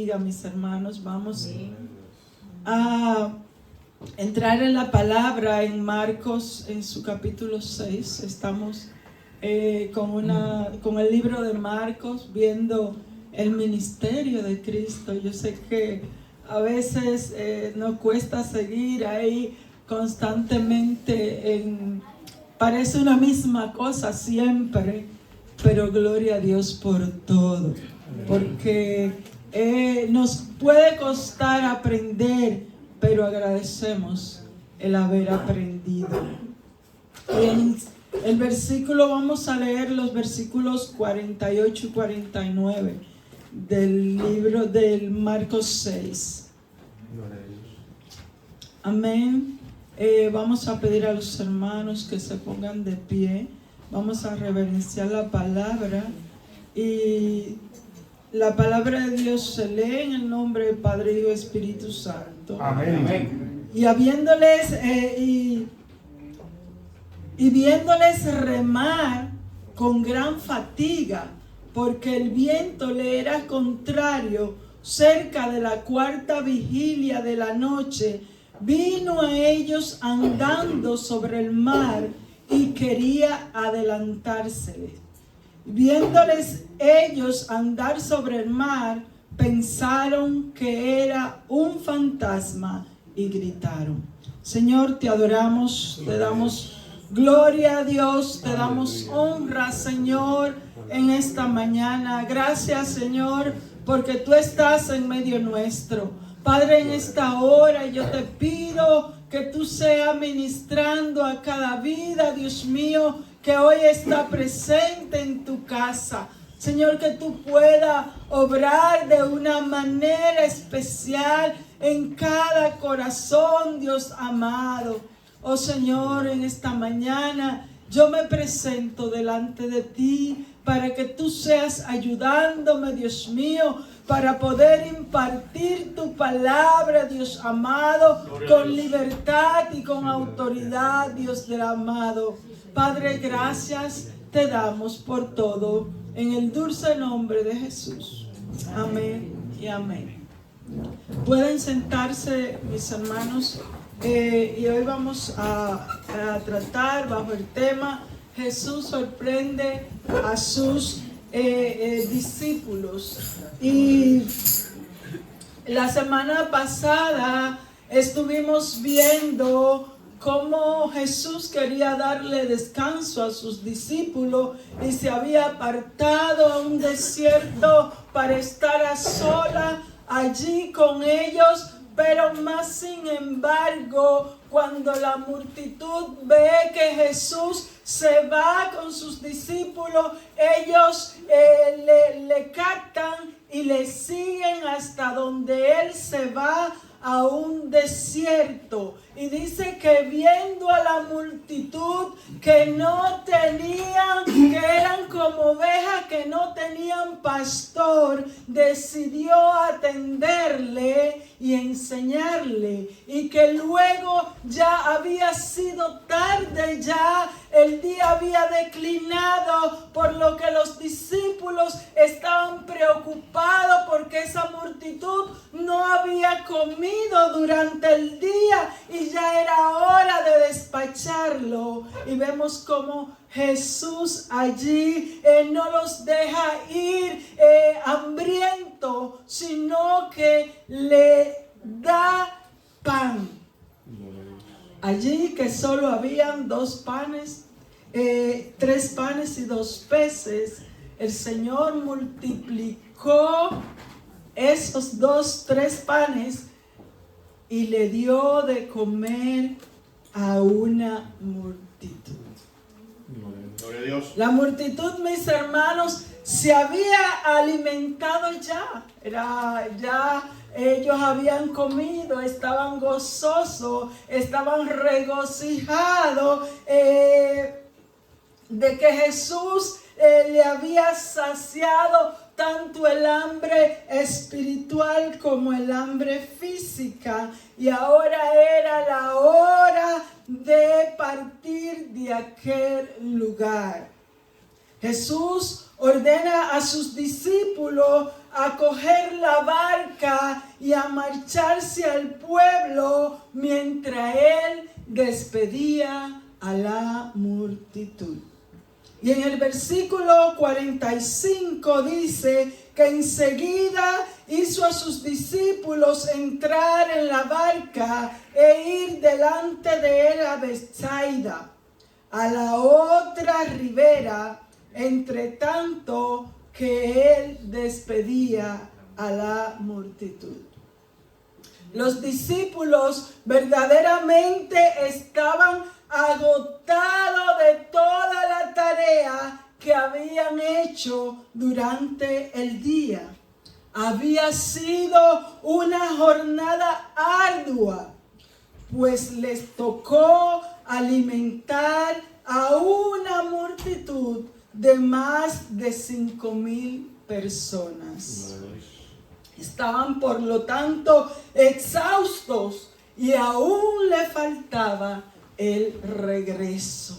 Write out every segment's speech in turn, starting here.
bendiga, mis hermanos. Vamos a entrar en la palabra en Marcos, en su capítulo 6. Estamos con el libro de Marcos, viendo el ministerio de Cristo. Yo sé que a veces nos cuesta seguir ahí constantemente, parece una misma cosa siempre, pero gloria a Dios por todo, porque nos puede costar aprender, pero agradecemos el haber aprendido. En el versículo, vamos a leer los versículos 48 y 49 del libro del Marcos 6. Amén. Vamos a pedir a los hermanos que se pongan de pie. Vamos a reverenciar la palabra, y la palabra de Dios se lee en el nombre del Padre, Hijo y Espíritu Santo. Amén. Y habiéndoles y viéndoles remar con gran fatiga, porque el viento le era contrario, cerca de la cuarta vigilia de la noche, vino a ellos andando sobre el mar y quería adelantárseles. Viéndoles ellos andar sobre el mar, pensaron que era un fantasma y gritaron. Señor, te adoramos, te damos gloria a Dios, te damos honra, Señor, en esta mañana. Gracias, Señor, porque tú estás en medio nuestro. Padre, en esta hora yo te pido que tú seas ministrando a cada vida, Dios mío, que hoy está presente en tu casa. Señor, que tú puedas obrar de una manera especial en cada corazón, Dios amado. Oh Señor, en esta mañana yo me presento delante de ti para que tú seas ayudándome, Dios mío, para poder impartir tu palabra, Dios amado, con libertad y con autoridad, Dios del amado. Padre, gracias te damos por todo, en el dulce nombre de Jesús. Amén y amén. Pueden sentarse, mis hermanos, y hoy vamos a tratar bajo el tema: Jesús sorprende a sus discípulos. Y la semana pasada estuvimos viendo cómo Jesús quería darle descanso a sus discípulos y se había apartado a un desierto para estar a solas allí con ellos. Pero más sin embargo, cuando la multitud ve que Jesús se va con sus discípulos, ellos le captan y le siguen hasta donde Él se va, a un desierto. Y dice que viendo a la multitud que no tenían, que eran como ovejas que no tenían pastor, decidió atenderle y enseñarle. Y que luego ya había sido tarde, ya el día había declinado, por lo que los discípulos estaban preocupados porque esa multitud no había comido durante el día y ya era hora de despacharlo. Y vemos como Jesús allí no los deja ir hambriento, sino que le da pan. Allí que solo habían 2 panes, 3 panes y 2 peces, el Señor multiplicó esos 3 panes y le dio de comer a una multitud. Gloria a Dios. La multitud, mis hermanos, se había alimentado ya. Ellos habían comido, estaban gozosos, estaban regocijados de que Jesús le había saciado tanto el hambre espiritual como el hambre física, y ahora era la hora de partir de aquel lugar. Jesús ordena a sus discípulos a coger la barca y a marcharse al pueblo mientras Él despedía a la multitud. Y en el versículo 45 dice que enseguida hizo a sus discípulos entrar en la barca e ir delante de él a Betsaida, a la otra ribera, entre tanto que él despedía a la multitud. Los discípulos verdaderamente estaban agotados de toda la tarea que habían hecho durante el día. Había sido una jornada ardua, pues les tocó alimentar a una multitud de más de 5,000 personas. Estaban, por lo tanto, exhaustos y aún le faltaba el regreso.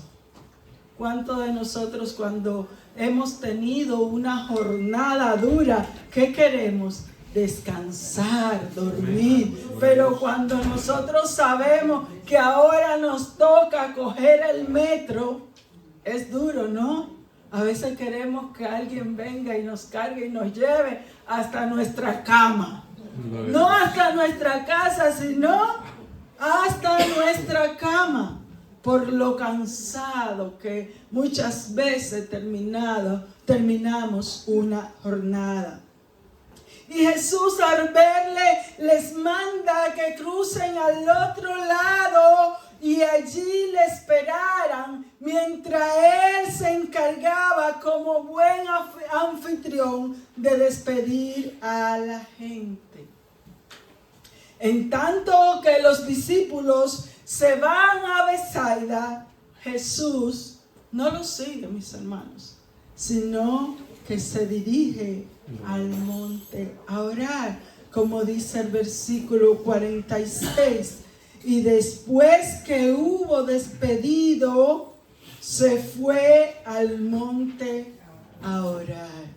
¿Cuántos de nosotros, cuando hemos tenido una jornada dura, qué queremos? Descansar, dormir. Pero cuando nosotros sabemos que ahora nos toca coger el metro, es duro, ¿no? A veces queremos que alguien venga y nos cargue y nos lleve hasta nuestra cama. No hasta nuestra casa, sino hasta nuestra cama. Por lo cansado que muchas veces terminamos una jornada. Y Jesús, al verle, les manda que crucen al otro lado y allí le esperaran, mientras él se encargaba como buen anfitrión de despedir a la gente. En tanto que los discípulos se van a Betsaida, Jesús no los sigue, mis hermanos, sino que se dirige al monte a orar, como dice el versículo 46. Y después que hubo despedido, se fue al monte a orar.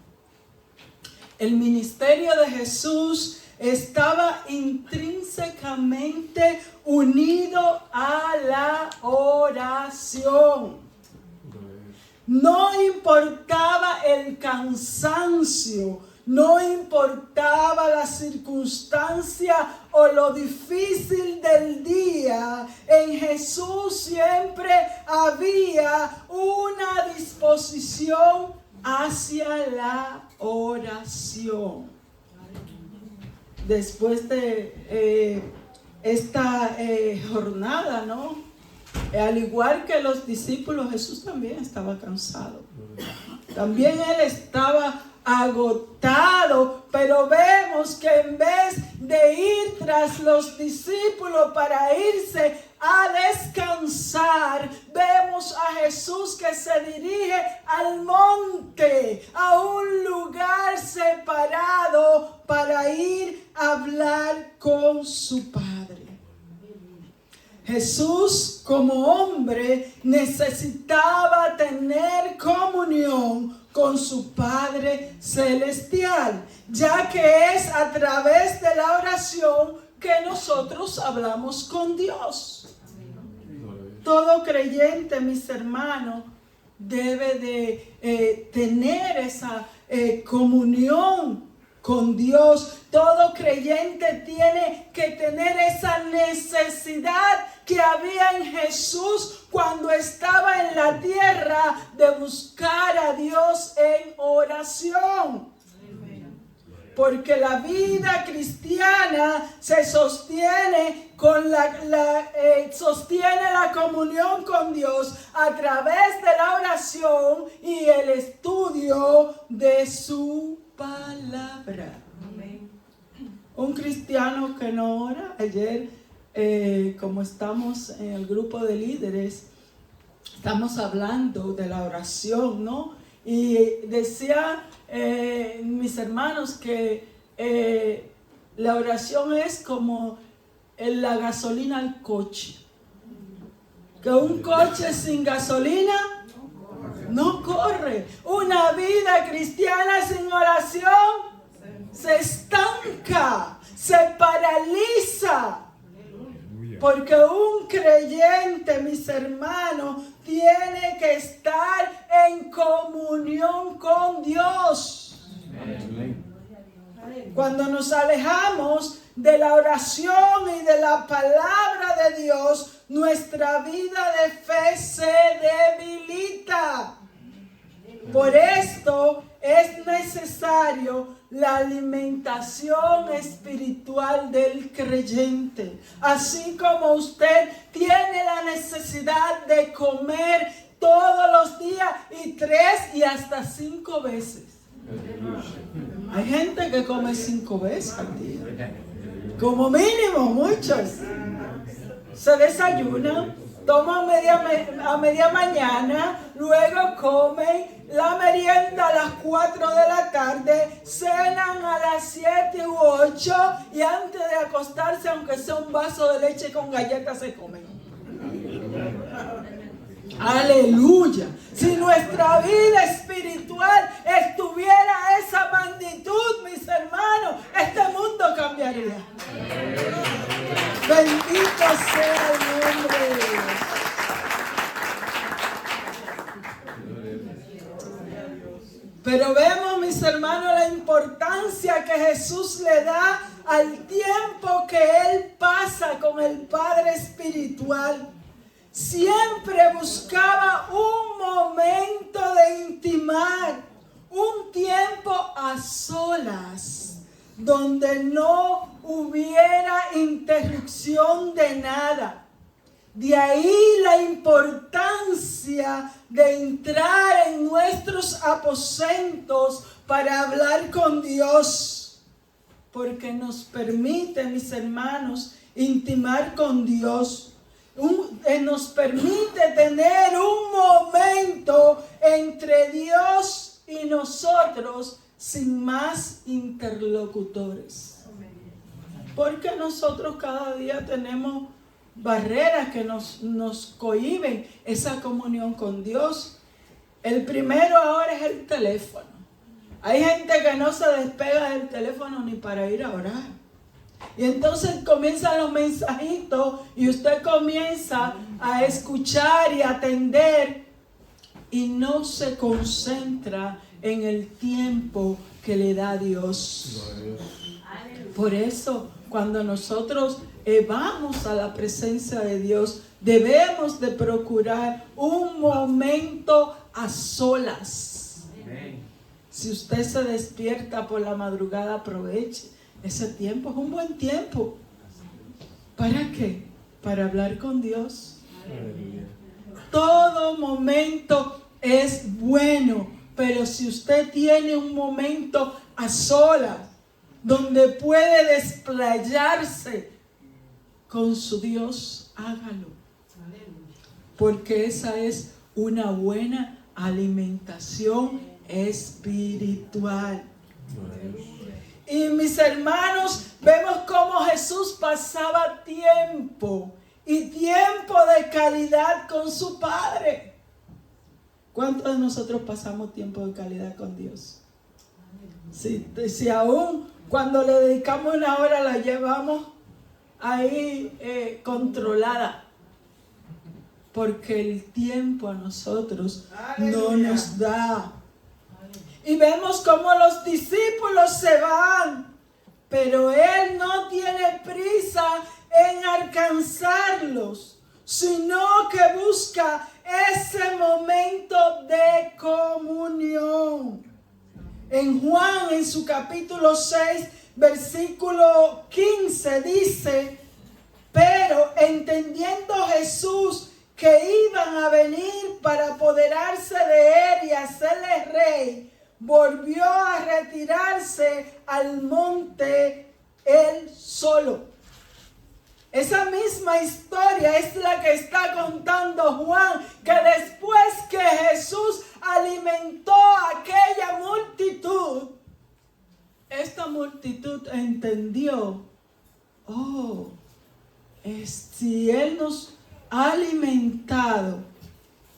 El ministerio de Jesús estaba intrínsecamente unido a la oración. No importaba el cansancio, no importaba la circunstancia o lo difícil del día. En Jesús siempre había una disposición hacia la oración. Después de esta jornada, ¿no? Al igual que los discípulos, Jesús también estaba cansado. También él estaba agotado, pero vemos que en vez de ir tras los discípulos para irse a descansar, vemos a Jesús que se dirige al monte, a un lugar separado para ir a hablar con su Padre. Jesús, como hombre, necesitaba tener comunión con su Padre Celestial, ya que es a través de la oración que nosotros hablamos con Dios. Todo creyente, mis hermanos, debe de tener esa comunión con Dios. Todo creyente tiene que tener esa necesidad que había en Jesús cuando estaba en la tierra, de buscar a Dios en oración. Porque la vida cristiana se sostiene sostiene la comunión con Dios a través de la oración y el estudio de su palabra. Un cristiano que no ora, ayer, como estamos en el grupo de líderes, estamos hablando de la oración, ¿no? Y decía mis hermanos que la oración es como la gasolina al coche. Que un coche sin gasolina no corre. Una vida cristiana sin oración se estanca, se paraliza. Porque un creyente, mis hermanos, tiene que estar en comunión con Dios. Cuando nos alejamos de la oración y de la palabra de Dios, nuestra vida de fe se debilita. Por esto es necesario la alimentación espiritual del creyente. Así como usted tiene la necesidad de comer todos los días y 3 y hasta 5 veces. Hay gente que come 5 veces al día. Como mínimo, muchos. Se desayunan, toman a media mañana, luego comen la merienda a las 4 de la tarde, cenan a las 7 u 8 y antes de acostarse, aunque sea un vaso de leche con galletas, se comen. Aleluya. Si nuestra vida espiritual estuviera a esa magnitud, mis hermanos, este mundo cambiaría. Bendito sea el nombre de Dios. Pero vemos, mis hermanos, la importancia que Jesús le da al tiempo que Él pasa con el Padre espiritual. Siempre buscaba un momento de intimar, un tiempo a solas, donde no hubiera interrupción de nada. De ahí la importancia de entrar en nuestros aposentos para hablar con Dios, porque nos permite, mis hermanos, intimar con Dios. Nos permite tener un momento entre Dios y nosotros sin más interlocutores. Porque nosotros cada día tenemos barreras que nos cohíben esa comunión con Dios. El primero ahora es el teléfono. Hay gente que no se despega del teléfono ni para ir a orar. Y entonces comienzan los mensajitos y usted comienza a escuchar y atender y no se concentra en el tiempo que le da Dios. Por eso, cuando nosotros vamos a la presencia de Dios, debemos de procurar un momento a solas. Si usted se despierta por la madrugada, aproveche. Ese tiempo es un buen tiempo. ¿Para qué? Para hablar con Dios. Todo momento es bueno, pero si usted tiene un momento a solas, donde puede desplayarse con su Dios, hágalo. Porque esa es una buena alimentación espiritual. Y mis hermanos, vemos cómo Jesús pasaba tiempo y tiempo de calidad con su Padre. ¿Cuántos de nosotros pasamos tiempo de calidad con Dios? Si aún cuando le dedicamos una hora la llevamos ahí controlada. Porque el tiempo a nosotros no nos da. Y vemos cómo los discípulos se van, pero Él no tiene prisa en alcanzarlos, sino que busca ese momento de comunión. En Juan, en su capítulo 6, versículo 15, dice: pero entendiendo Jesús que iban a venir para apoderarse de Él y hacerle rey, volvió a retirarse al monte Él solo. Esa misma historia es la que está contando Juan, que después que Jesús alimentó a aquella multitud, esta multitud entendió, si Él nos ha alimentado,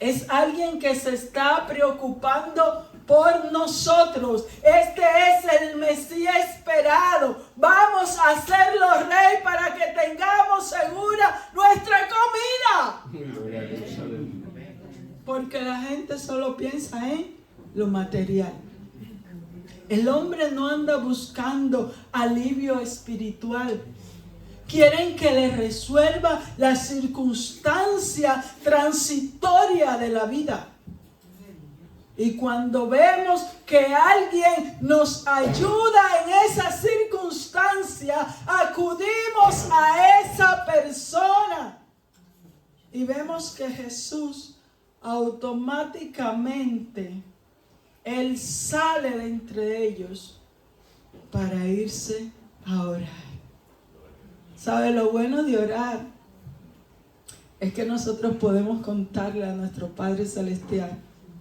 Es alguien que se está preocupando por nosotros. Este es el Mesías esperado. Vamos a hacerlo rey para que tengamos segura nuestra comida. Porque la gente solo piensa en lo material. El hombre no anda buscando alivio espiritual. Quieren que le resuelva la circunstancia transitoria de la vida. Y cuando vemos que alguien nos ayuda en esa circunstancia, acudimos a esa persona. Y vemos que Jesús automáticamente, Él sale de entre ellos para irse a orar. ¿Sabe lo bueno de orar? Es que nosotros podemos contarle a nuestro Padre Celestial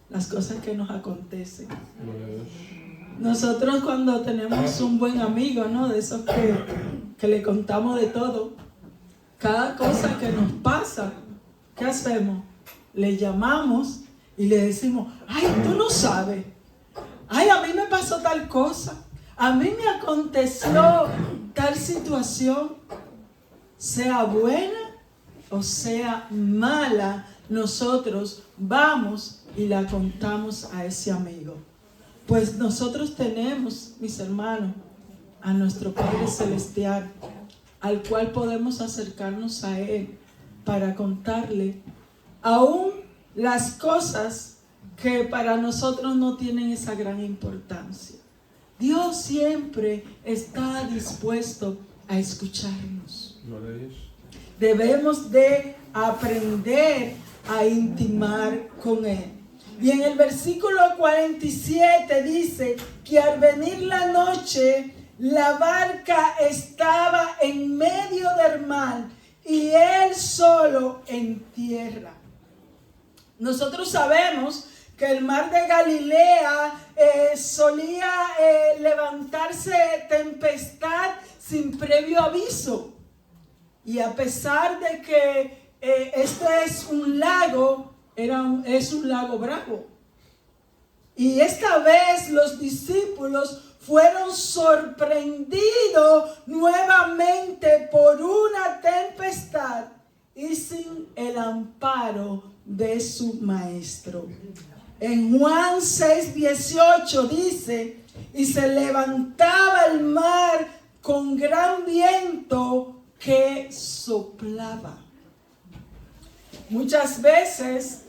las cosas que nos acontecen. Nosotros cuando tenemos un buen amigo, ¿no? De esos que le contamos de todo, cada cosa que nos pasa, ¿qué hacemos? Le llamamos y le decimos, ay, tú no sabes, ay, a mí me pasó tal cosa, a mí me aconteció tal situación. Sea buena o sea mala, nosotros vamos y la contamos a ese amigo. Pues nosotros tenemos, mis hermanos, a nuestro Padre Celestial, al cual podemos acercarnos a Él para contarle aún las cosas que para nosotros no tienen esa gran importancia. Dios siempre está dispuesto a escucharnos. Debemos de aprender a intimar con Él. Y en el versículo 47 dice que al venir la noche, la barca estaba en medio del mar y Él solo en tierra. Nosotros sabemos que el mar de Galilea solía levantarse tempestad sin previo aviso. Y a pesar de que este es un lago, es un lago bravo. Y esta vez los discípulos fueron sorprendidos nuevamente por una tempestad y sin el amparo de su maestro. En Juan 6:18 dice, y se levantaba el mar con gran viento que soplaba. Muchas veces,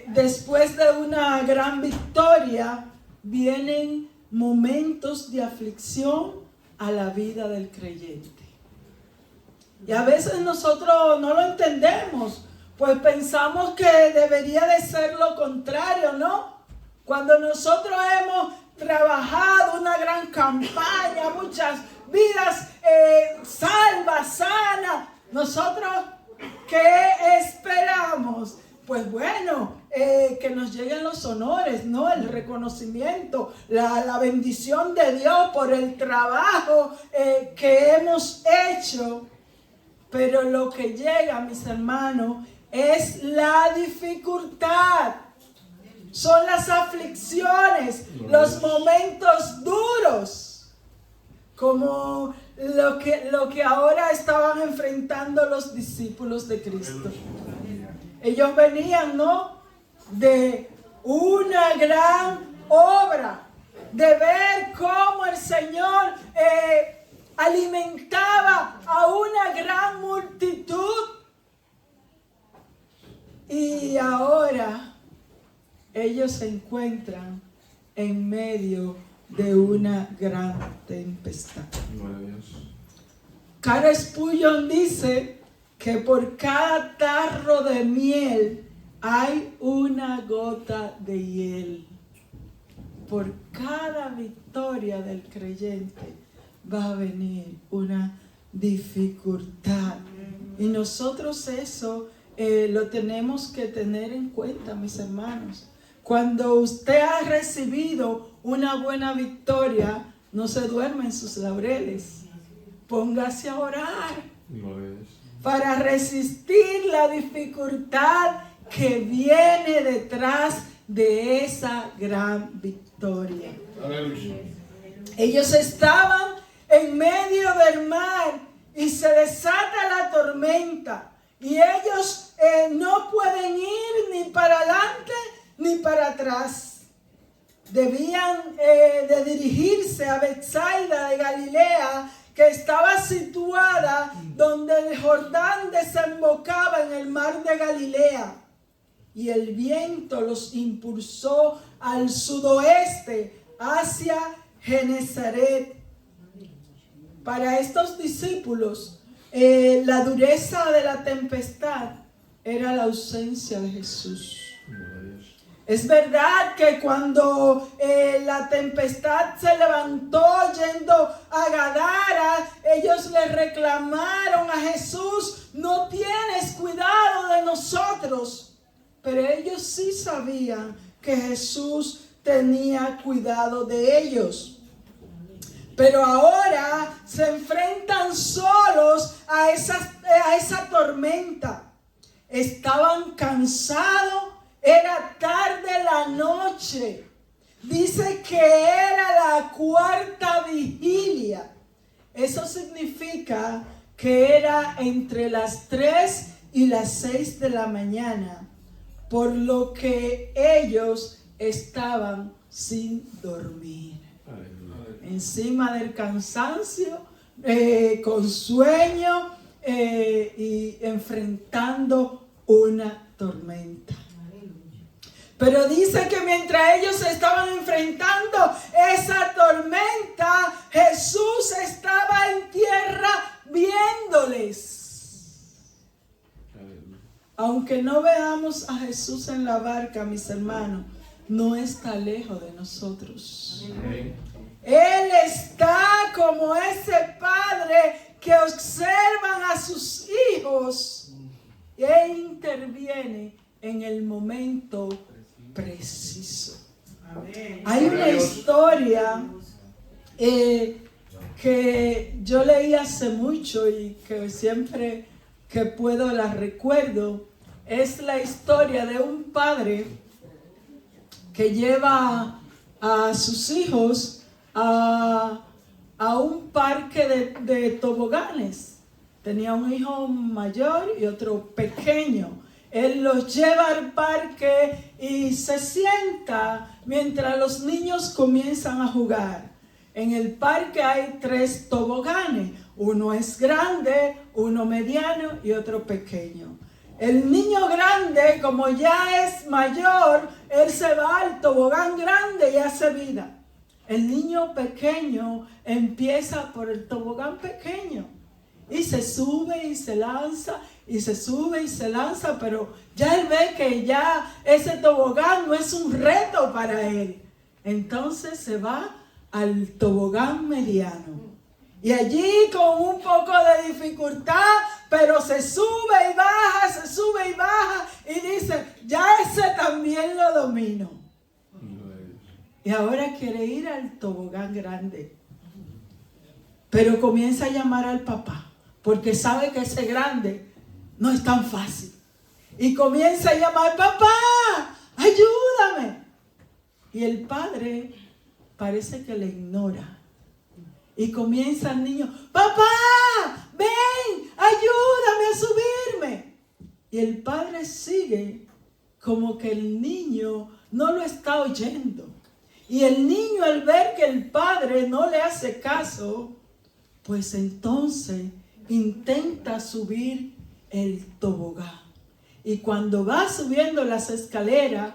después de una gran victoria, vienen momentos de aflicción a la vida del creyente. Y a veces nosotros no lo entendemos, pues pensamos que debería de ser lo contrario, ¿no? Cuando nosotros hemos trabajado una gran campaña, muchas vidas salvas, sanas, nosotros, ¿qué esperamos? Pues bueno, que nos lleguen los honores, ¿no? El reconocimiento, la bendición de Dios por el trabajo que hemos hecho. Pero lo que llega, mis hermanos, es la dificultad. Son las aflicciones, los momentos duros, como lo que ahora estaban enfrentando los discípulos de Cristo. Ellos venían, ¿no?, de una gran obra, de ver cómo el Señor alimentaba a una gran multitud. Y ahora ellos se encuentran en medio de una gran tempestad. Carl Spurgeon dice que por cada tarro de miel hay una gota de hiel. Por cada victoria del creyente va a venir una dificultad. Y nosotros eso lo tenemos que tener en cuenta, mis hermanos. Cuando usted ha recibido una buena victoria, no se duerma en sus laureles. Póngase a orar para resistir la dificultad que viene detrás de esa gran victoria. Aleluya. Ellos estaban en medio del mar y se desata la tormenta. Y ellos no pueden ir ni para adelante ni para atrás. Debían de dirigirse a Betsaida de Galilea, que estaba situada donde el Jordán desembocaba en el mar de Galilea. Y el viento los impulsó al sudoeste, hacia Genezaret. Para estos discípulos, la dureza de la tempestad era la ausencia de Jesús. Es verdad que cuando la tempestad se levantó yendo a Gadara, ellos le reclamaron a Jesús: no tienes cuidado de nosotros. Pero ellos sí sabían que Jesús tenía cuidado de ellos. Pero ahora se enfrentan solos a esa tormenta. Estaban cansados, era tarde la noche. Dice que era la cuarta vigilia. Eso significa que era entre las 3 y las 6 de la mañana, por lo que ellos estaban sin dormir. Encima del cansancio, con sueño y enfrentando una tormenta. Pero dice que mientras ellos estaban enfrentando esa tormenta, Jesús estaba en tierra viéndoles. Aunque no veamos a Jesús en la barca, mis hermanos, no está lejos de nosotros. Él está como ese padre que observan a sus hijos e interviene en el momento preciso. Hay una historia que yo leí hace mucho y que siempre que puedo la recuerdo. Es la historia de un padre que lleva a sus hijos a un parque de toboganes. Tenía un hijo mayor y otro pequeño. Él los lleva al parque y se sienta mientras los niños comienzan a jugar. En el parque hay 3 toboganes. Uno es grande, uno mediano y otro pequeño. El niño grande, como ya es mayor, él se va al tobogán grande y hace vida. El niño pequeño empieza por el tobogán pequeño y se sube y se lanza y se sube y se lanza, pero ya él ve que ya ese tobogán no es un reto para él. Entonces se va al tobogán mediano y allí con un poco de dificultad, pero se sube y baja y dice: ya ese también lo domino. Y ahora quiere ir al tobogán grande. Pero comienza a llamar al papá, porque sabe que ese grande no es tan fácil. Y comienza a llamar: papá, ayúdame. Y el padre parece que le ignora. Y comienza el niño: papá, ven, ayúdame a subirme. Y el padre sigue como que el niño no lo está oyendo. Y el niño, al ver que el padre no le hace caso, pues entonces intenta subir el tobogán. Y cuando va subiendo las escaleras,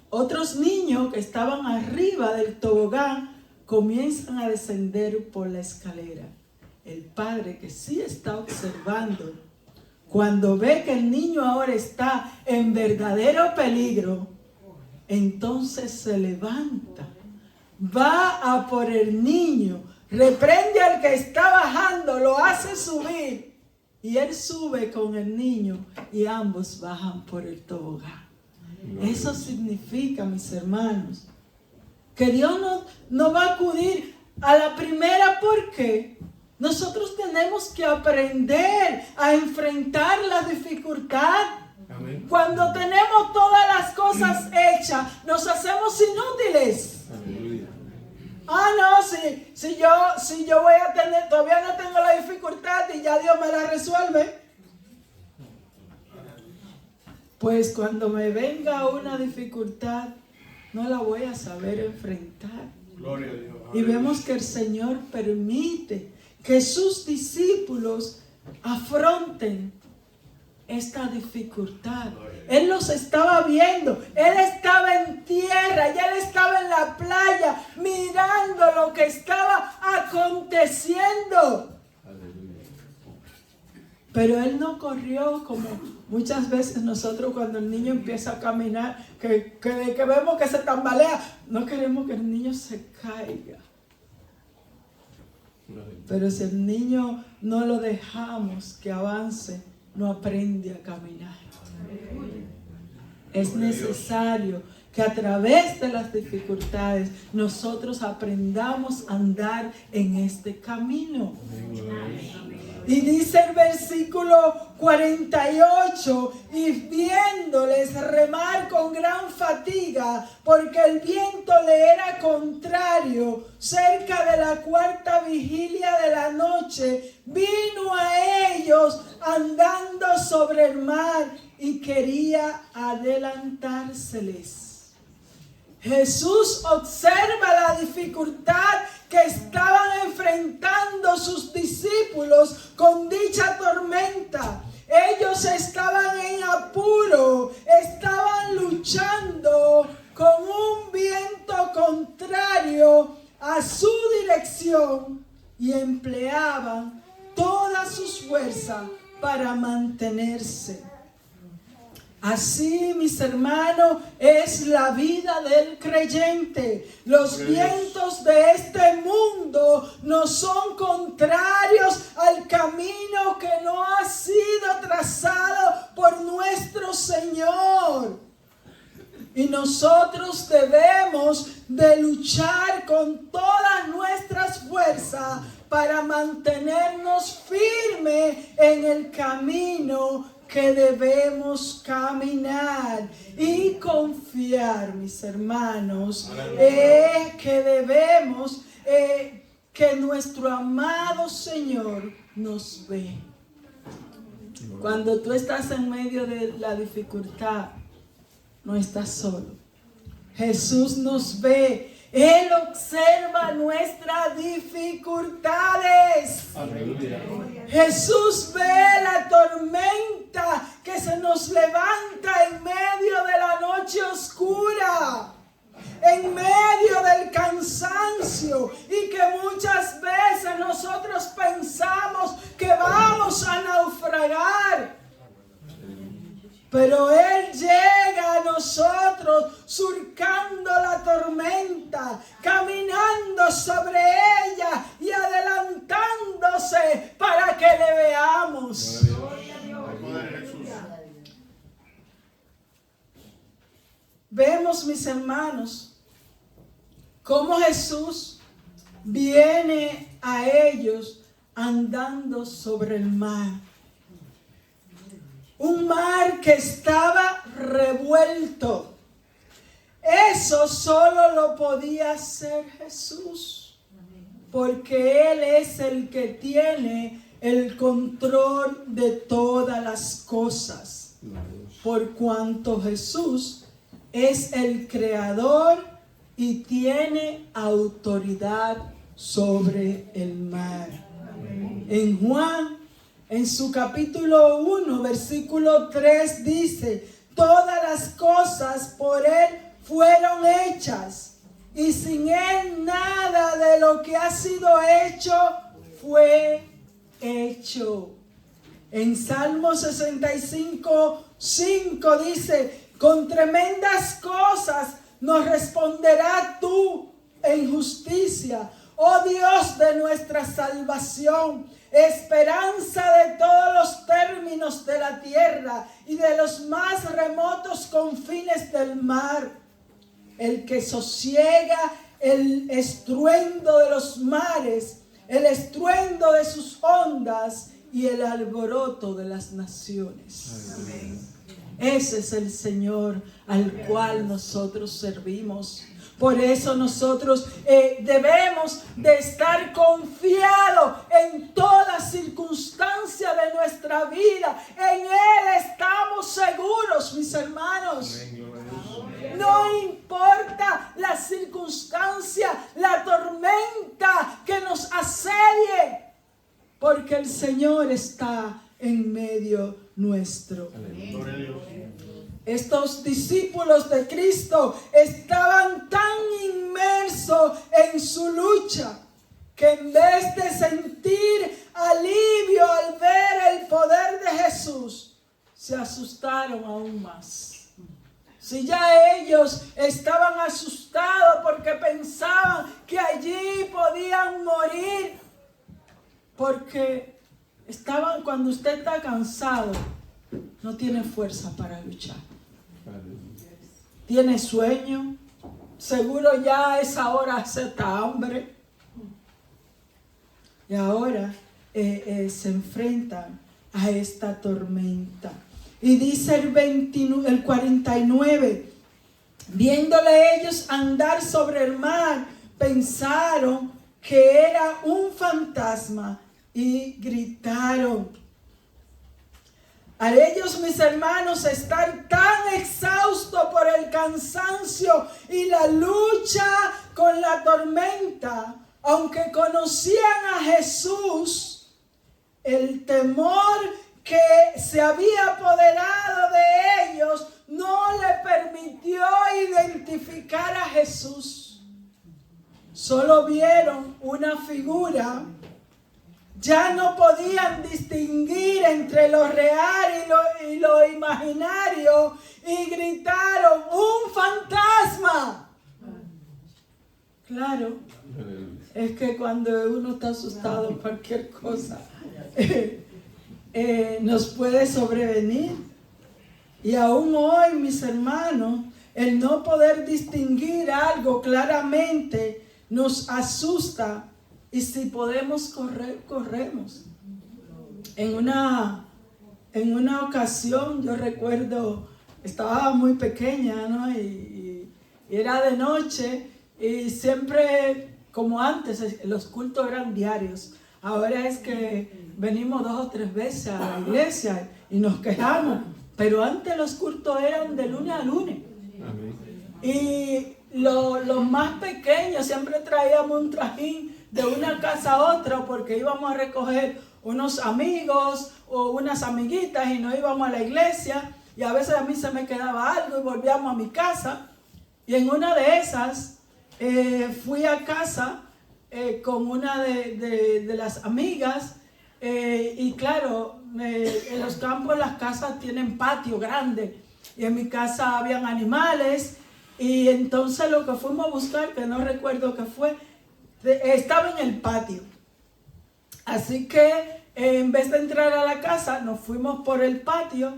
otros niños que estaban arriba del tobogán comienzan a descender por la escalera. El padre, que sí está observando, cuando ve que el niño ahora está en verdadero peligro, entonces se levanta, va a por el niño, reprende al que está bajando, lo hace subir y él sube con el niño y ambos bajan por el tobogán. Eso significa, mis hermanos, que Dios no va a acudir a la primera, porque nosotros tenemos que aprender a enfrentar la dificultad. Cuando tenemos todas las cosas hechas, nos hacemos inútiles. Ah, no, si yo voy a tener, todavía no tengo la dificultad y ya Dios me la resuelve. Pues cuando me venga una dificultad, no la voy a saber enfrentar. Gloria a Dios. Y vemos que el Señor permite que sus discípulos afronten esta dificultad. Él los estaba viendo, Él estaba en tierra y Él estaba en la playa mirando lo que estaba aconteciendo. Pero Él no corrió como muchas veces nosotros cuando el niño empieza a caminar, que vemos que se tambalea, no queremos que el niño se caiga. Pero si el niño no lo dejamos que avance, no aprende a caminar. Es necesario que a través de las dificultades nosotros aprendamos a andar en este camino. Y dice el versículo 48, y viéndoles remar con gran fatiga, porque el viento le era contrario, cerca de la cuarta vigilia de la noche, vino a ellos andando sobre el mar y quería adelantárseles. Jesús observa la dificultad que estaban enfrentando sus discípulos con dicha tormenta. Ellos estaban en apuro, estaban luchando con un viento contrario a su dirección y empleaban todas sus fuerzas para mantenerse. Así, mis hermanos, es la vida del creyente. Los vientos de este mundo no son contrarios al camino que no ha sido trazado por nuestro Señor. Y nosotros debemos de luchar con todas nuestras fuerzas para mantenernos firmes en el camino que debemos caminar y confiar, mis hermanos, que debemos, que nuestro amado Señor nos ve. Cuando tú estás en medio de la dificultad, no estás solo. Jesús nos ve. Él observa nuestras dificultades. Aleluya. Jesús ve la tormenta que se nos levanta en medio de la noche oscura, en medio del cansancio, y que muchas veces nosotros pensamos que vamos a naufragar. Pero Él llega a nosotros surcando la tormenta, caminando sobre ella y adelantándose para que le veamos. Vemos, mis hermanos, cómo Jesús viene a ellos andando sobre el mar. Un mar que estaba revuelto. Eso solo lo podía hacer Jesús, porque Él es el que tiene el control de todas las cosas. Por cuanto Jesús es el creador y tiene autoridad sobre el mar. En Juan, en su capítulo 1, versículo 3 dice: todas las cosas por Él fueron hechas, y sin Él nada de lo que ha sido hecho fue hecho. En Salmo 65, 5 dice: con tremendas cosas nos responderá tú en justicia, oh Dios de nuestra salvación, esperanza de todos los términos de la tierra y de los más remotos confines del mar, el que sosiega el estruendo de los mares, el estruendo de sus ondas y el alboroto de las naciones. Amén. Ese es el Señor al cual nosotros servimos. Por eso nosotros debemos de estar confiados en toda circunstancia de nuestra vida. En Él estamos seguros, mis hermanos. No importa la circunstancia, la tormenta que nos asedie, porque el Señor está en medio nuestro. Gloria a Dios. Estos discípulos de Cristo estaban tan inmersos en su lucha que en vez de sentir alivio al ver el poder de Jesús, se asustaron aún más. Si ya ellos estaban asustados porque pensaban que allí podían morir, porque cuando usted está cansado, no tiene fuerza para luchar. Tiene sueño, seguro ya a esa hora hace hambre. Y ahora se enfrentan a esta tormenta. Y dice el 49, viéndole ellos andar sobre el mar, pensaron que era un fantasma y gritaron. A ellos, mis hermanos, estar tan exhaustos por el cansancio y la lucha con la tormenta, aunque conocían a Jesús, el temor que se había apoderado de ellos no le permitió identificar a Jesús. Solo vieron una figura. Ya no podían distinguir entre lo real y lo imaginario y gritaron, ¡un fantasma! Claro, es que cuando uno está asustado cualquier cosa nos puede sobrevenir. Y aún hoy, mis hermanos, el no poder distinguir algo claramente nos asusta. Y si podemos correr, corremos. En una ocasión, yo recuerdo, estaba muy pequeña, ¿no? Y era de noche y siempre, como antes, los cultos eran diarios. Ahora es que venimos 2 o 3 veces a la iglesia y nos quejamos. Pero antes los cultos eran de lunes a lunes. Y los más pequeños siempre traíamos un trajín de una casa a otra porque íbamos a recoger unos amigos o unas amiguitas y nos íbamos a la iglesia y a veces a mí se me quedaba algo y volvíamos a mi casa. Y en una de esas fui a casa con una de las amigas y claro, en los campos las casas tienen patio grande y en mi casa habían animales y entonces lo que fuimos a buscar, que no recuerdo qué fue, estaba en el patio. Así que en vez de entrar a la casa, nos fuimos por el patio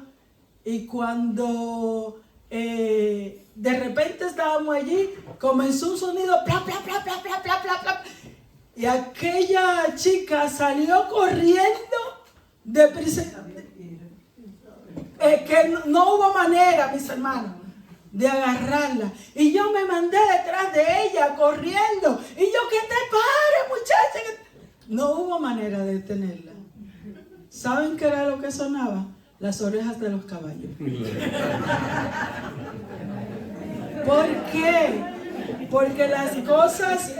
y cuando de repente estábamos allí, comenzó un sonido plap, plap, plap, plap, plap, plap, plap, plap, y aquella chica salió corriendo de prisa, que no hubo manera, mis hermanos, de agarrarla. Y yo me mandé detrás de ella corriendo. Y yo, que te pare, muchacha. No hubo manera de detenerla. ¿Saben qué era lo que sonaba? Las orejas de los caballos. ¿Por qué? Porque las cosas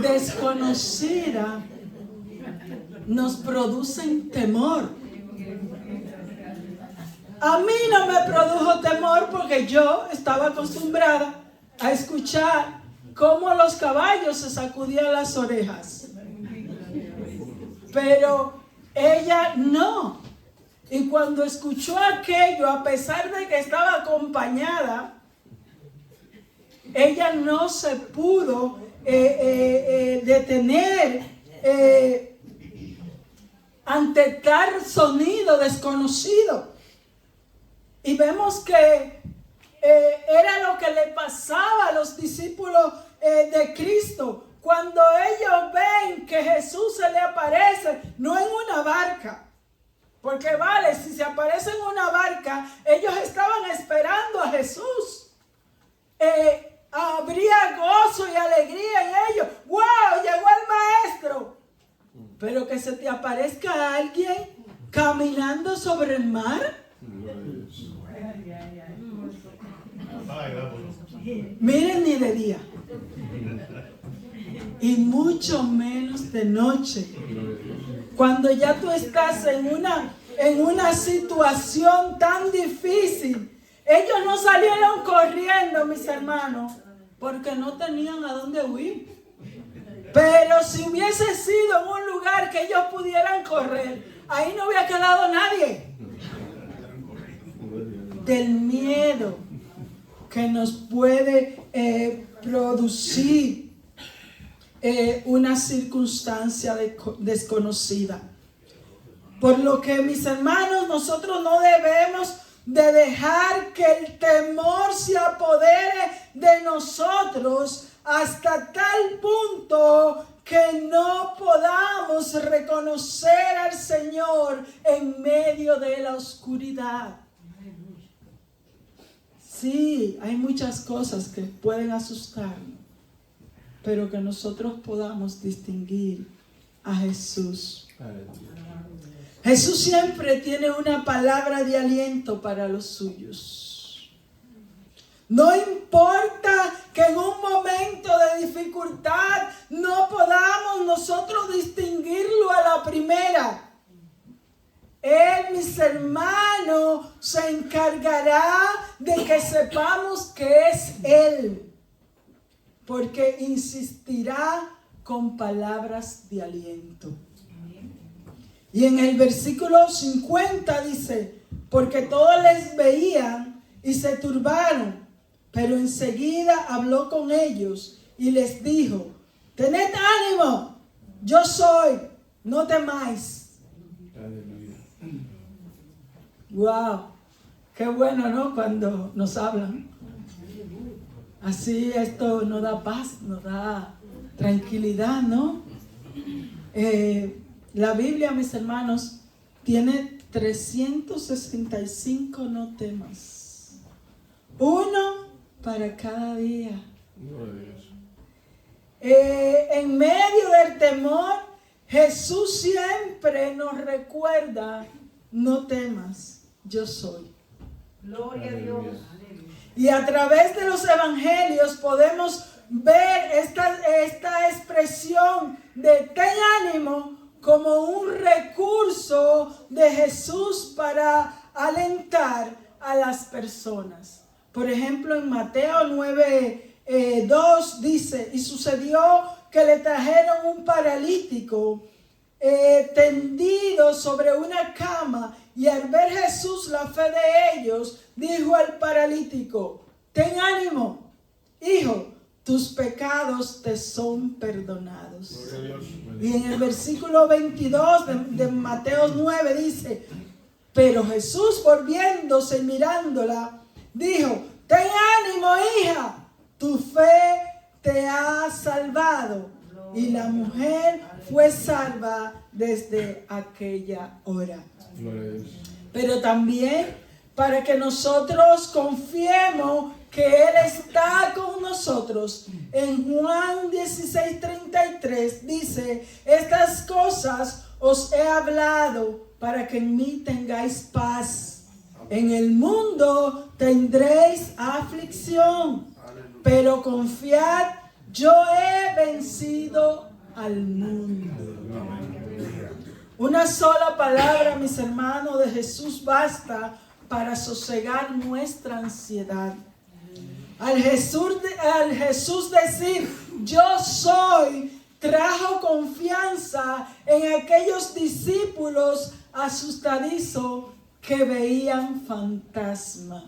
desconocidas nos producen temor. A mí no me produjo temor porque yo estaba acostumbrada a escuchar cómo los caballos se sacudían las orejas. Pero ella no. Y cuando escuchó aquello, a pesar de que estaba acompañada, ella no se pudo detener ante tal sonido desconocido. Y vemos que era lo que le pasaba a los discípulos de Cristo. Cuando ellos ven que Jesús se le aparece, no en una barca, Porque vale, si se aparece en una barca, ellos estaban esperando a Jesús. Habría gozo y alegría en ellos. ¡Wow! Llegó el maestro. Pero que se te aparezca alguien caminando sobre el mar. Miren, ni de día. Y mucho menos de noche. Cuando ya tú estás en una situación tan difícil. Ellos no salieron corriendo, mis hermanos, porque no tenían a dónde huir. Pero si hubiese sido en un lugar que ellos pudieran correr, ahí no hubiera quedado nadie. Del miedo que nos puede producir una circunstancia desconocida. Por lo que, mis hermanos, nosotros no debemos de dejar que el temor se apodere de nosotros hasta tal punto que no podamos reconocer al Señor en medio de la oscuridad. Sí, hay muchas cosas que pueden asustarnos, pero que nosotros podamos distinguir a Jesús. Jesús siempre tiene una palabra de aliento para los suyos. No importa que en un momento de dificultad no podamos nosotros distinguirlo a la primera. Él, mis hermanos, se encargará de que sepamos que es Él, porque insistirá con palabras de aliento. Y en el versículo 50 dice, porque todos les veían y se turbaron, pero enseguida habló con ellos y les dijo, tened ánimo, yo soy, no temáis. Wow, qué bueno, ¿no? Cuando nos hablan. Así esto nos da paz, nos da tranquilidad, ¿no? La Biblia, mis hermanos, tiene 365 no temas. Uno para cada día. En medio del temor, Jesús siempre nos recuerda, no temas, yo soy. Gloria a Dios. Y a través de los evangelios podemos ver esta expresión de ten ánimo como un recurso de Jesús para alentar a las personas. Por ejemplo, en Mateo 9:2 dice, y sucedió que le trajeron un paralítico tendido sobre una cama, y al ver Jesús la fe de ellos, dijo al paralítico, ten ánimo, hijo, tus pecados te son perdonados. Y en el versículo 22 de Mateo 9 dice, pero Jesús volviéndose y mirándola, dijo, ten ánimo, hija, tu fe te ha salvado. Y la mujer fue salva desde aquella hora. Pero también para que nosotros confiemos que Él está con nosotros. En Juan 16:33 dice, estas cosas os he hablado para que en mí tengáis paz. En el mundo tendréis aflicción, pero confiad, yo he vencido al mundo. Una sola palabra, mis hermanos, de Jesús basta para sosegar nuestra ansiedad. Al Jesús decir, yo soy, trajo confianza en aquellos discípulos asustadizos que veían fantasma.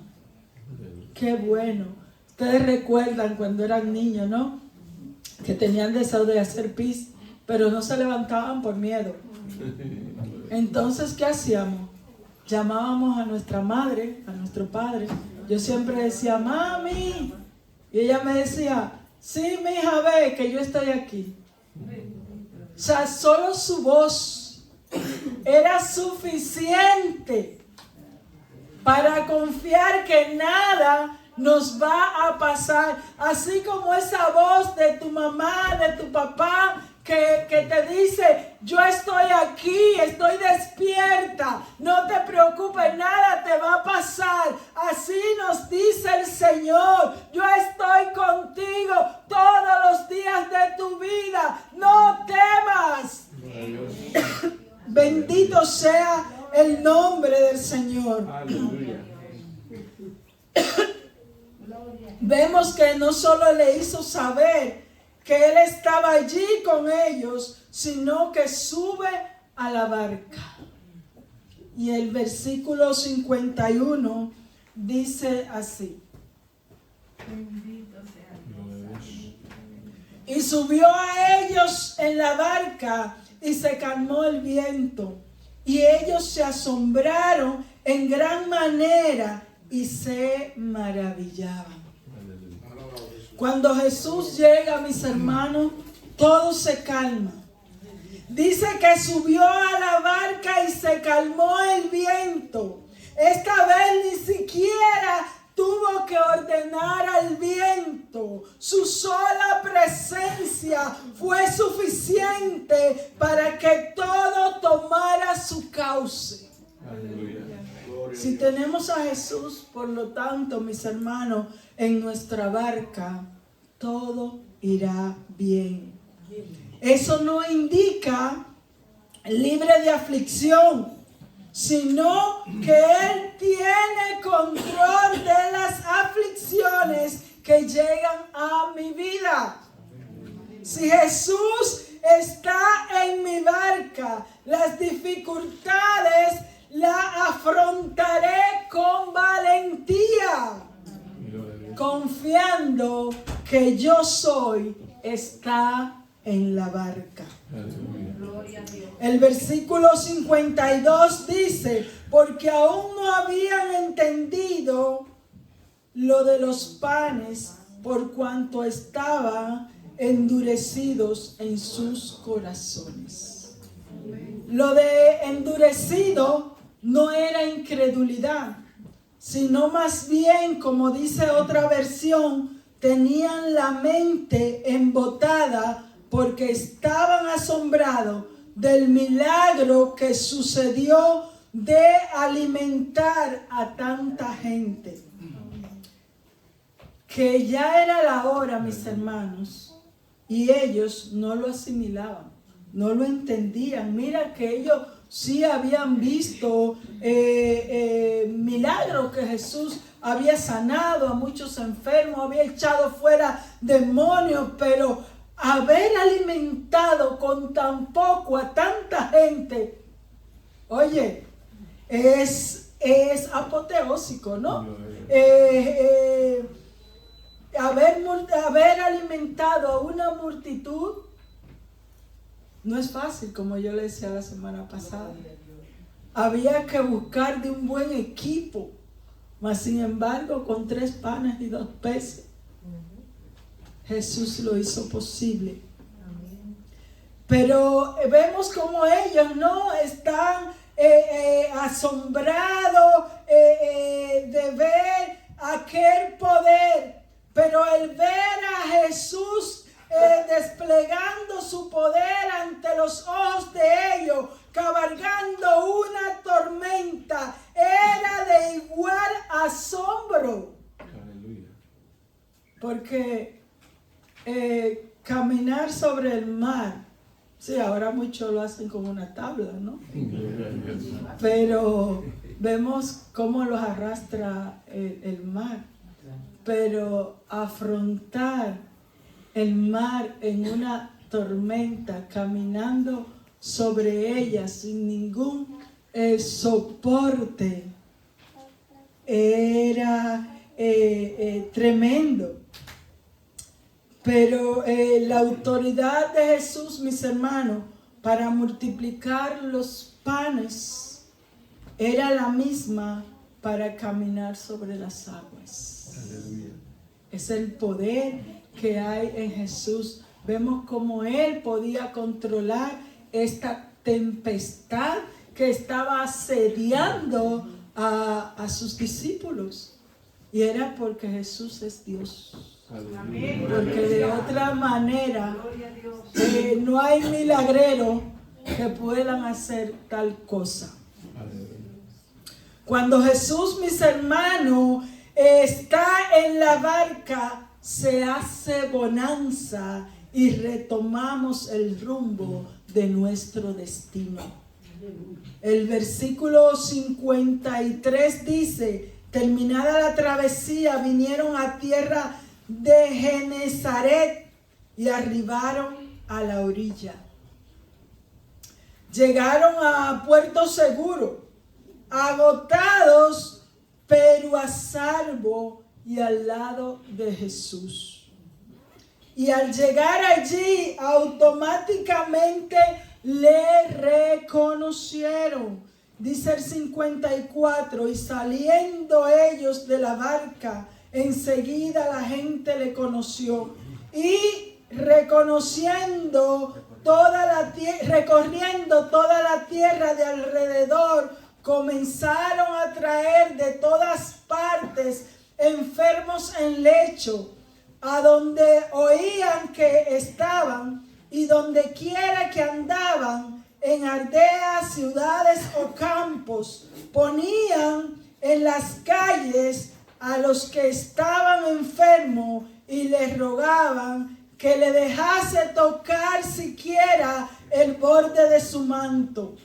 Qué bueno. Ustedes recuerdan cuando eran niños, ¿no? Que tenían deseo de hacer pis, pero no se levantaban por miedo. Entonces, ¿qué hacíamos? Llamábamos a nuestra madre, a nuestro padre. Yo siempre decía, mami. Y ella me decía, sí, mija, ve que yo estoy aquí. O sea, solo su voz era suficiente para confiar que nada nos va a pasar. Así como esa voz de tu mamá, de tu papá, que te dice, yo estoy aquí, estoy despierta, no te preocupes, nada te va a pasar. Así nos dice el Señor, yo estoy contigo todos los días de tu vida, no temas. Bendito sea el nombre del Señor. Aleluya. Vemos que no solo le hizo saber que Él estaba allí con ellos, sino que sube a la barca. Y el versículo 51 dice así. Y subió a ellos en la barca y se calmó el viento. Y ellos se asombraron en gran manera y se maravillaban. Cuando Jesús llega, mis hermanos, todo se calma. Dice que subió a la barca y se calmó el viento. Esta vez ni siquiera tuvo que ordenar al viento. Su sola presencia fue suficiente para que todo tomara su cauce. Aleluya. Si tenemos a Jesús, por lo tanto, mis hermanos, en nuestra barca, todo irá bien. Eso no indica libre de aflicción, sino que Él tiene control de las aflicciones que llegan a mi vida. Si Jesús está en mi barca, las dificultades las afrontaré con valentía, confiando que yo soy, está en la barca. El versículo 52 dice, porque aún no habían entendido lo de los panes, por cuanto estaban endurecidos en sus corazones. Lo de endurecido no era incredulidad, sino más bien, como dice otra versión, tenían la mente embotada porque estaban asombrados del milagro que sucedió de alimentar a tanta gente. Que ya era la hora, mis hermanos, y ellos no lo asimilaban, no lo entendían. Mira que ellos sí habían visto milagros, que Jesús había sanado a muchos enfermos, había echado fuera demonios, pero haber alimentado con tan poco a tanta gente, oye, es apoteósico, ¿no? Haber alimentado a una multitud no es fácil, como yo le decía la semana pasada. Había que buscar de un buen equipo, mas sin embargo, con 3 panes y 2 peces, Jesús lo hizo posible. Pero vemos como ellos no están asombrados de ver aquel poder, pero el ver a Jesús desplegando su poder ante los ojos de ellos, cabalgando una tormenta, era de igual asombro. Aleluya. Porque caminar sobre el mar, sí, ahora muchos lo hacen con una tabla, ¿no? Pero vemos cómo los arrastra el mar. Pero afrontar el mar en una tormenta, caminando sobre ella sin ningún soporte, era tremendo. Pero la autoridad de Jesús, mis hermanos, para multiplicar los panes, era la misma para caminar sobre las aguas. Aleluya. Es el poder que hay en Jesús. Vemos cómo Él podía controlar esta tempestad que estaba asediando a sus discípulos. Y era porque Jesús es Dios. Amén. Porque de otra manera Gloria a Dios. no hay milagrero que puedan hacer tal cosa. Cuando Jesús, mis hermanos, está en la barca, se hace bonanza y retomamos el rumbo de nuestro destino. El versículo 53 dice: terminada la travesía, vinieron a tierra de Genezaret y arribaron a la orilla. Llegaron a Puerto Seguro, agotados, pero a salvo y al lado de Jesús. Y al llegar allí, automáticamente le reconocieron. Dice el 54, y saliendo ellos de la barca, enseguida la gente le conoció. Y recorriendo toda la tierra de alrededor, comenzaron a traer de todas partes enfermos en lecho, a donde oían que estaban, y donde quiera que andaban, en aldeas, ciudades o campos, ponían en las calles a los que estaban enfermos y les rogaban que le dejase tocar siquiera el borde de su manto.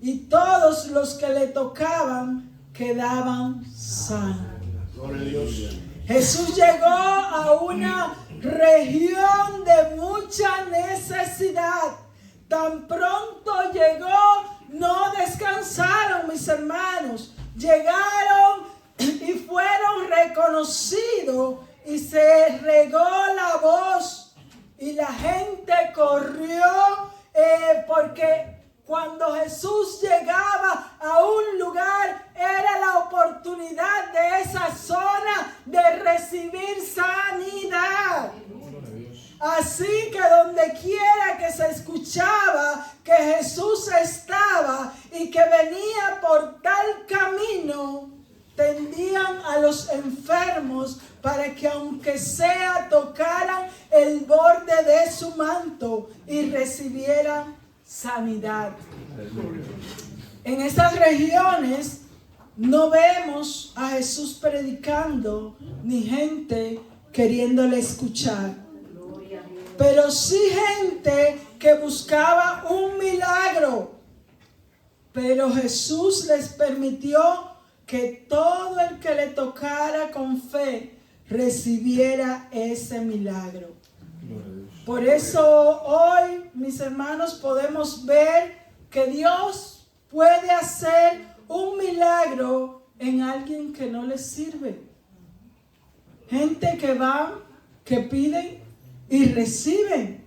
Y todos los que le tocaban quedaban sanos. Gloria a Dios. Jesús llegó a una región de mucha necesidad. Tan pronto llegó, no descansaron, mis hermanos. Llegaron y fueron reconocidos y se regó la voz y la gente corrió porque cuando Jesús llegaba a un lugar era la oportunidad de esa zona de recibir sanidad. Así que donde quiera que se escuchaba que Jesús estaba y que venía por tal camino, tendían a los enfermos para que aunque sea tocaran el borde de su manto y recibieran sanidad. En estas regiones no vemos a Jesús predicando ni gente queriéndole escuchar. Pero sí gente que buscaba un milagro. Pero Jesús les permitió que todo el que le tocara con fe recibiera ese milagro. Por eso hoy, mis hermanos, podemos ver que Dios puede hacer un milagro en alguien que no le sirve. Gente que va, que piden y reciben,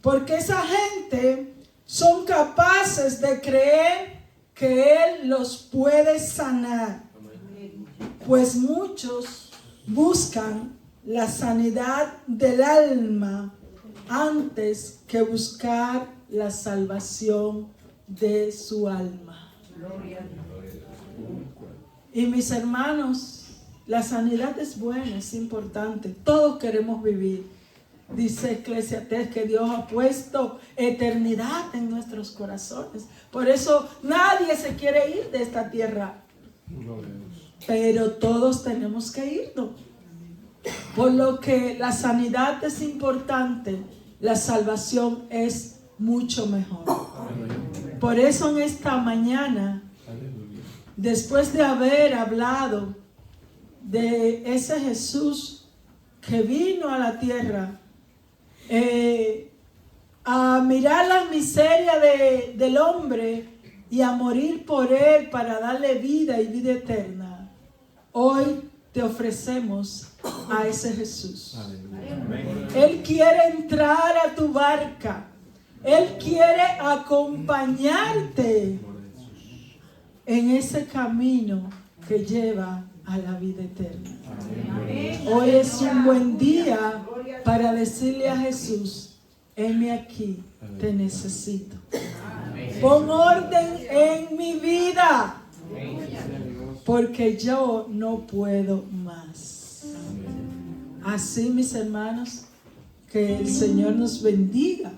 porque esa gente son capaces de creer que Él los puede sanar. Pues muchos buscan la sanidad del alma antes que buscar la salvación de su alma. Y mis hermanos, la sanidad es buena, es importante. Todos queremos vivir. Dice Eclesiastés que Dios ha puesto eternidad en nuestros corazones. Por eso nadie se quiere ir de esta tierra. Pero todos tenemos que irnos. Por lo que la sanidad es importante, la salvación es mucho mejor. Por eso en esta mañana, después de haber hablado de ese Jesús que vino a la tierra, a mirar la miseria del hombre y a morir por él para darle vida y vida eterna, hoy te ofrecemos a ese Jesús. Él quiere entrar a tu barca. Él quiere acompañarte en ese camino que lleva a la vida eterna. Hoy es un buen día para decirle a Jesús: heme aquí, te necesito. Pon orden en mi vida. Porque yo no puedo más. Así, mis hermanos, que el Señor nos bendiga